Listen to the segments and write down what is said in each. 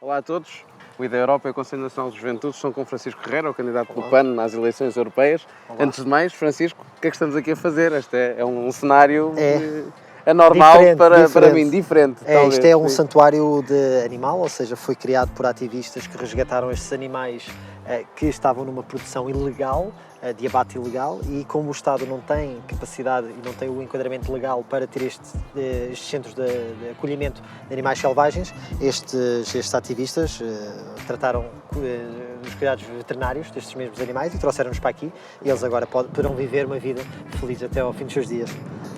Olá a todos. O Ideia Europa e o Conselho Nacional de Juventude são com Francisco Guerreiro, o candidato do PAN nas eleições europeias. Olá. Antes de mais, Francisco, o que é que estamos aqui a fazer? Este é um cenário anormal diferente. para mim, diferente. Talvez. Isto é um santuário de animal, ou seja, foi criado por ativistas que resgataram estes animais que estavam numa produção ilegal, de abate ilegal, e como o Estado não tem capacidade e não tem o enquadramento legal para ter estes centros de acolhimento de animais selvagens, estes ativistas trataram dos cuidados veterinários destes mesmos animais e trouxeram-nos para aqui, e eles agora poderão viver uma vida feliz até ao fim dos seus dias.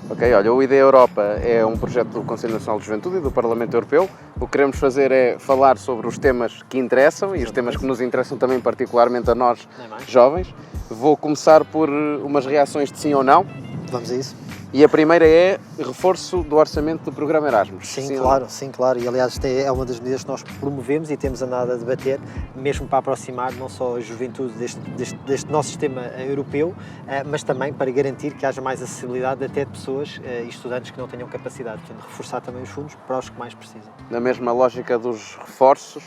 Ok, olha, o Ideia Europa é um projeto do Conselho Nacional de Juventude e do Parlamento Europeu. O que queremos fazer é falar sobre os temas que interessam e os temas que nos interessam também particularmente a nós, jovens. Vou começar por umas reações de sim ou não. Vamos a isso. E a primeira é reforço do orçamento do programa Erasmus. Sim, claro. E aliás, esta é uma das medidas que nós promovemos e temos andado a debater, mesmo para aproximar não só a juventude deste nosso sistema europeu, mas também para garantir que haja mais acessibilidade até de pessoas e estudantes que não tenham capacidade. Portanto, reforçar também os fundos para os que mais precisam. Na mesma lógica dos reforços,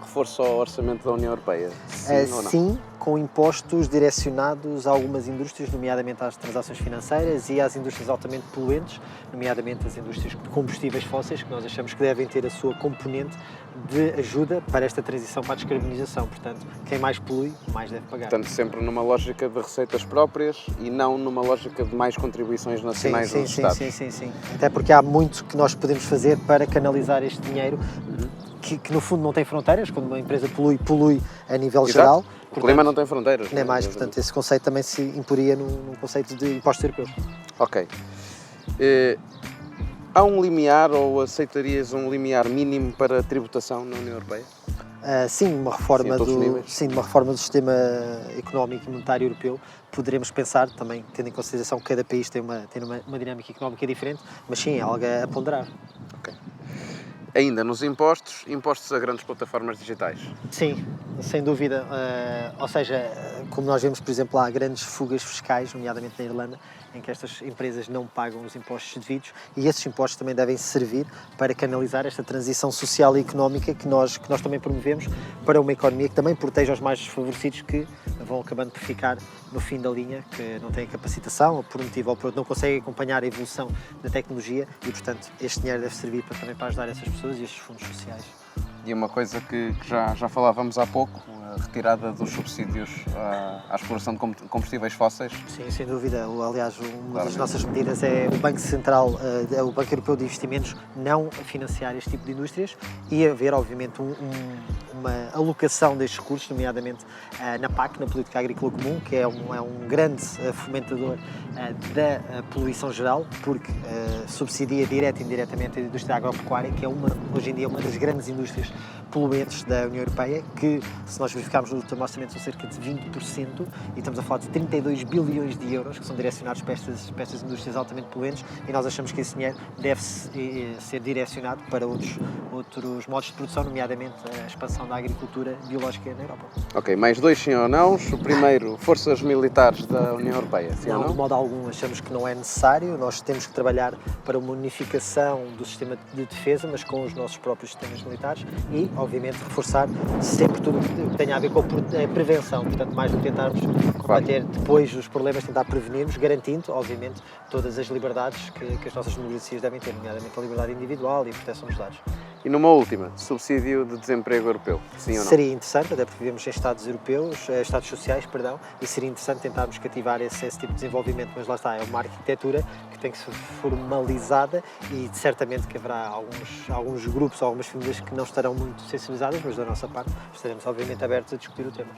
reforço ao orçamento da União Europeia? Sim ou não? Sim, com impostos direcionados a algumas indústrias, nomeadamente às transações financeiras e às indústrias altamente poluentes, nomeadamente as indústrias de combustíveis fósseis, que nós achamos que devem ter a sua componente de ajuda para esta transição para a descarbonização. Portanto, quem mais polui, mais deve pagar. Portanto, sempre numa lógica de receitas próprias e não numa lógica de mais contribuições nacionais dos Estados. Sim. Até porque há muito que nós podemos fazer para canalizar este dinheiro, que no fundo não tem fronteiras. Quando uma empresa polui a nível geral. O clima não tem fronteiras. Nem mais, portanto, esse conceito também se imporia num conceito de impostos europeus. Ok. Há um limiar, ou aceitarias um limiar mínimo para a tributação na União Europeia? Sim, uma reforma do sistema económico e monetário europeu. Poderemos pensar também, tendo em consideração que cada país tem uma dinâmica económica diferente, mas sim, é algo a ponderar. Ok. Ainda nos impostos a grandes plataformas digitais? Sim, sem dúvida. Ou seja, como nós vemos, por exemplo, há grandes fugas fiscais, nomeadamente na Irlanda, em que estas empresas não pagam os impostos devidos, e esses impostos também devem servir para canalizar esta transição social e económica que nós também promovemos para uma economia que também proteja os mais desfavorecidos, que vão acabando por ficar no fim da linha, que não têm capacitação, ou por um motivo ou por outro não conseguem acompanhar a evolução da tecnologia, e portanto este dinheiro deve servir também para ajudar essas pessoas e estes fundos sociais. E uma coisa que já falávamos há pouco, a retirada dos subsídios à exploração de combustíveis fósseis. Sim, sem dúvida. Aliás, uma das nossas medidas é o Banco Central, o Banco Europeu de Investimentos, não financiar este tipo de indústrias e haver, obviamente, uma alocação destes recursos, nomeadamente na PAC, na Política Agrícola Comum, que é um grande fomentador da poluição geral, porque subsidia direta e indiretamente a indústria agropecuária, que é hoje em dia uma das grandes indústrias poluentes da União Europeia, que, se nós verificarmos no último orçamento, são cerca de 20%, e estamos a falar de 32 bilhões de euros que são direcionados para estas indústrias altamente poluentes, e nós achamos que esse dinheiro deve ser direcionado para outros modos de produção, nomeadamente a expansão da agricultura biológica na Europa. Ok, mais dois sim ou não. O primeiro, forças militares da União Europeia, sim ou não? De modo algum, achamos que não é necessário. Nós temos que trabalhar para uma unificação do sistema de defesa, mas com os nossos próprios sistemas militares, e, obviamente, reforçar sempre tudo o que tenha a ver com a prevenção. Portanto, mais do que tentarmos combater depois os problemas, tentar prevenir-nos, garantindo, obviamente, todas as liberdades que as nossas democracias devem ter, nomeadamente a liberdade individual e a proteção dos dados. E numa última, subsídio de desemprego europeu, sim ou não? Seria interessante, até porque vivemos em Estados sociais, e seria interessante tentarmos cativar esse tipo de desenvolvimento, mas lá está, é uma arquitetura que tem que ser formalizada, e certamente que haverá alguns grupos, algumas famílias que não estarão muito sensibilizadas, mas da nossa parte estaremos obviamente abertos a discutir o tema.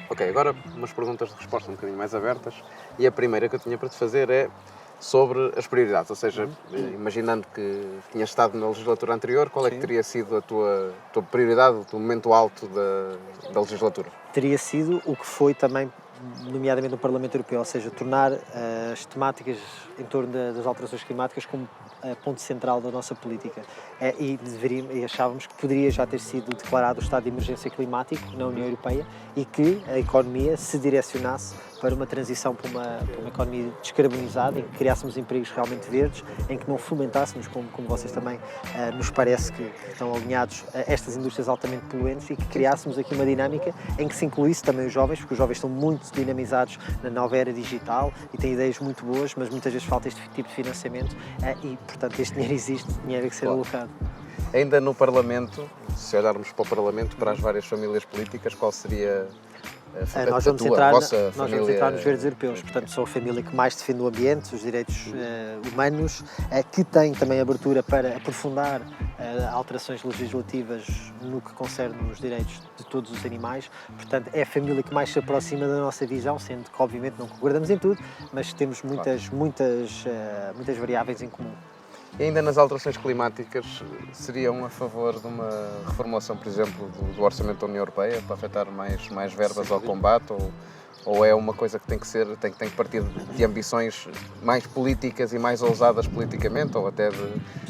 Ok, agora umas perguntas de resposta um bocadinho mais abertas, e a primeira que eu tinha para te fazer é sobre as prioridades, ou seja, imaginando que tinhas estado na legislatura anterior, qual é que teria sido a tua prioridade, o teu momento alto da legislatura? Teria sido o que foi também, nomeadamente no Parlamento Europeu, ou seja, tornar as temáticas em torno das alterações climáticas como ponto central da nossa política. E achávamos que poderia já ter sido declarado o estado de emergência climático na União Europeia, e que a economia se direcionasse para uma transição para uma economia descarbonizada, em que criássemos empregos realmente verdes, em que não fomentássemos, como vocês também nos parece que estão alinhados a estas indústrias altamente poluentes, e que criássemos aqui uma dinâmica em que se incluísse também os jovens, porque os jovens estão muito dinamizados na nova era digital e têm ideias muito boas, mas muitas vezes falta este tipo de financiamento e, portanto, este dinheiro existe, dinheiro tem que ser alocado. Ainda no Parlamento, se olharmos para o Parlamento, para as várias famílias políticas, qual seria nós vamos entrar nos verdes europeus, portanto sou a família que mais defende o ambiente, os direitos humanos, que tem também abertura para aprofundar alterações legislativas no que concerne os direitos de todos os animais, portanto é a família que mais se aproxima da nossa visão, sendo que obviamente não concordamos em tudo, mas temos muitas variáveis em comum. E ainda nas alterações climáticas, seriam a favor de uma reformulação, por exemplo, do orçamento da União Europeia para afetar mais verbas ao combate, ou é uma coisa que tem que partir de ambições mais políticas e mais ousadas politicamente, ou até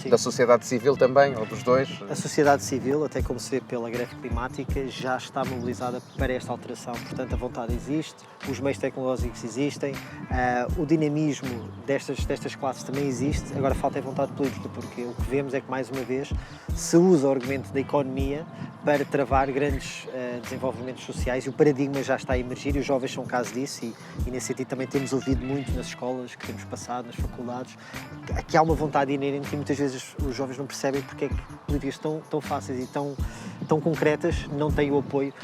da sociedade civil também, ou dos dois? A sociedade civil, até como se vê pela greve climática, já está mobilizada para esta alteração, portanto a vontade existe, os meios tecnológicos existem, o dinamismo destas classes também existe, agora falta a vontade política, porque o que vemos é que, mais uma vez, se usa o argumento da economia para travar grandes desenvolvimentos sociais, e o paradigma já está a emergir e os jovens são um caso disso, e nesse sentido também temos ouvido muito nas escolas que temos passado, nas faculdades, que há uma vontade inerente e muitas vezes os jovens não percebem porque é que políticas tão fáceis e tão concretas não têm o apoio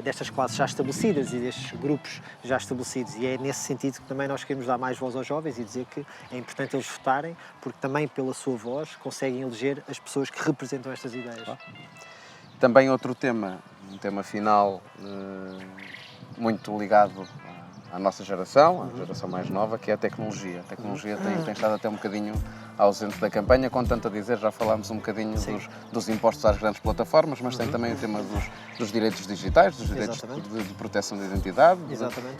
destas classes já estabelecidas e destes grupos já estabelecidos, e é nesse sentido que também nós queremos dar mais voz aos jovens e dizer que é importante eles votarem, porque também pela sua voz conseguem eleger as pessoas que representam estas ideias. Também outro tema, um tema final muito ligado à nossa geração, à geração mais nova, que é a tecnologia. A tecnologia tem estado até um bocadinho ausente da campanha, com tanto a dizer, já falámos um bocadinho dos impostos às grandes plataformas, mas tem também o tema dos direitos digitais, dos direitos de proteção da identidade,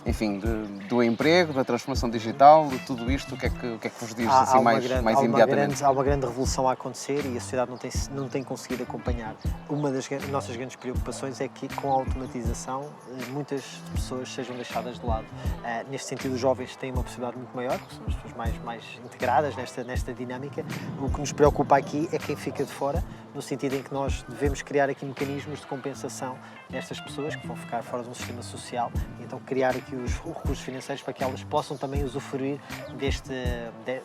enfim, do emprego, da transformação digital, de tudo isto, o que é que vos diz assim, mais imediatamente? Há uma grande revolução a acontecer e a sociedade não tem conseguido acompanhar. Uma das nossas grandes preocupações é que, com a automatização, muitas pessoas sejam deixadas de lado. Neste sentido, os jovens têm uma possibilidade muito maior, porque são as pessoas mais integradas nesta dinâmica. O que nos preocupa aqui é quem fica de fora, no sentido em que nós devemos criar aqui mecanismos de compensação destas pessoas que vão ficar fora de um sistema social, e então criar aqui os recursos financeiros para que elas possam também usufruir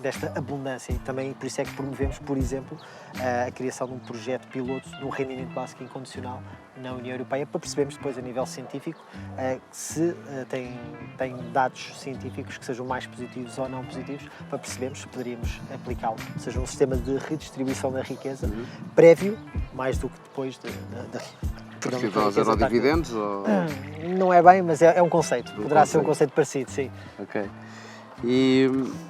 desta abundância, e também por isso é que promovemos, por exemplo, a criação de um projeto piloto do rendimento básico incondicional na União Europeia, para percebermos depois a nível científico se tem dados científicos que sejam mais positivos ou não positivos, para percebermos se poderíamos aplicá-lo. Ou seja, um sistema de redistribuição da riqueza prévio, mais do que depois da parecido aos eurodividendos? Não é bem, mas é um conceito. Poderá ser um conceito parecido, sim. Ok. E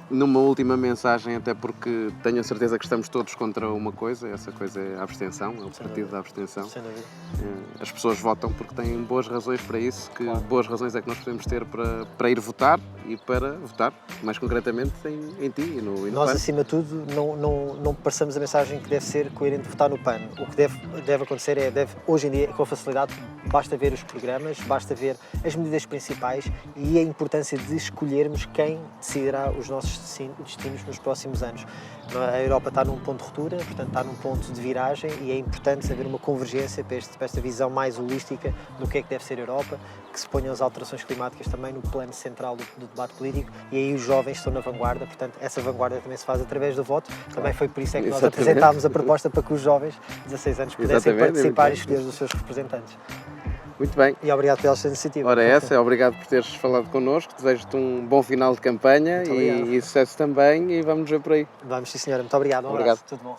numa última mensagem, até porque tenho a certeza que estamos todos contra uma coisa, essa coisa é a abstenção, é o partido da abstenção. Sem dúvida. As pessoas votam porque têm boas razões para isso, boas razões é que nós podemos ter para ir votar e para votar, mais concretamente, em ti e no Nós, PAN. acima de tudo, não passamos a mensagem que deve ser coerente de votar no PAN. O que deve acontecer hoje em dia, com a facilidade, basta ver os programas, basta ver as medidas principais e a importância de escolhermos quem decidirá os nossos destinos nos próximos anos. A Europa está num ponto de ruptura, portanto está num ponto de viragem, e é importante haver uma convergência para esta visão mais holística do que é que deve ser a Europa, que se ponham as alterações climáticas também no plano central do debate político, e aí os jovens estão na vanguarda, portanto essa vanguarda também se faz através do voto. Também foi por isso é que nós apresentámos a proposta para que os jovens de 16 anos pudessem participar e escolher os seus representantes. Muito bem. E obrigado pela esta iniciativa. Ora, obrigado por teres falado connosco, desejo-te um bom final de campanha e sucesso também, e vamos ver por aí. Vamos, sim senhora, muito obrigado. Um abraço. Tudo bom.